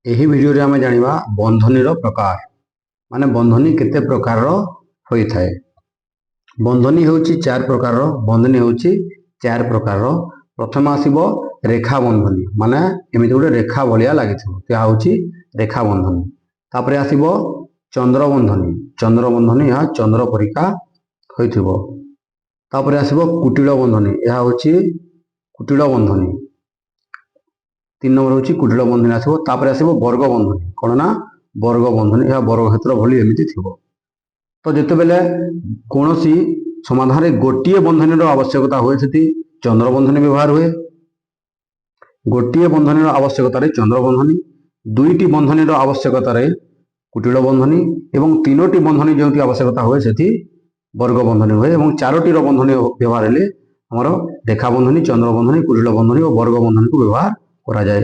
ଏହି ଭିଡ଼ିଓରେ ଆମେ ଜାଣିବା ବନ୍ଧନୀର ପ୍ରକାର ମାନେ ବନ୍ଧନୀ କେତେ ପ୍ରକାରର ହୋଇଥାଏ। ବନ୍ଧନୀ ହେଉଛି ଚାରି ପ୍ରକାରର। ବନ୍ଧନୀ ହେଉଛି ଚାରି ପ୍ରକାରର। ପ୍ରଥମେ ଆସିବ ରେଖା ବନ୍ଧନୀ, ମାନେ ଏମିତି ଗୋଟେ ରେଖା ଭଳିଆ ଲାଗିଥିବ, ଏହା ହେଉଛି ରେଖା ବନ୍ଧନୀ। ତାପରେ ଆସିବ ଚନ୍ଦ୍ର ବନ୍ଧନୀ। ଚନ୍ଦ୍ର ବନ୍ଧନୀ ଏହା ଚନ୍ଦ୍ର ପରିକା ହୋଇଥିବ। ତାପରେ ଆସିବ କୁଟିଳ ବନ୍ଧନୀ, ଏହା ହେଉଛି କୁଟିଳ ବନ୍ଧନୀ। 3 ନମ୍ବର ହେଉଛି କୁଟିଳ ବନ୍ଧନୀ ଆସିବ। ତାପରେ ଆସିବ ବର୍ଗ ବନ୍ଧନୀ, କ'ଣ ନା ବର୍ଗ ବନ୍ଧନୀ, ଏହା ବର୍ଗକ୍ଷେତ୍ର ଭଳି ଏମିତି ଥିବ। ତ ଯେତେବେଳେ କୌଣସି ସମାଧାନରେ ଗୋଟିଏ ବନ୍ଧନୀର ଆବଶ୍ୟକତା ହୁଏ ସେଠି ଚନ୍ଦ୍ର ବନ୍ଧନୀ ବ୍ୟବହାର ହୁଏ। ଗୋଟିଏ ବନ୍ଧନୀର ଆବଶ୍ୟକତାରେ ଚନ୍ଦ୍ର ବନ୍ଧନୀ, ଦୁଇଟି ବନ୍ଧନୀର ଆବଶ୍ୟକତାରେ କୁଟିଳ ବନ୍ଧନୀ ଏବଂ 3ଟି ବନ୍ଧନୀ ଯେଉଁଠି ଆବଶ୍ୟକତା ହୁଏ ସେଠି ବର୍ଗ ବନ୍ଧନୀ ହୁଏ ଏବଂ 4ଟିର ବନ୍ଧନୀ ବ୍ୟବହାର ହେଲେ ଆମର ରେଖା ବନ୍ଧନୀ, ଚନ୍ଦ୍ର ବନ୍ଧନୀ, କୁଟିଳ ବନ୍ଧନୀ ଓ ବର୍ଗ ବନ୍ଧନୀକୁ ବ୍ୟବହାର କରାଯାଏ।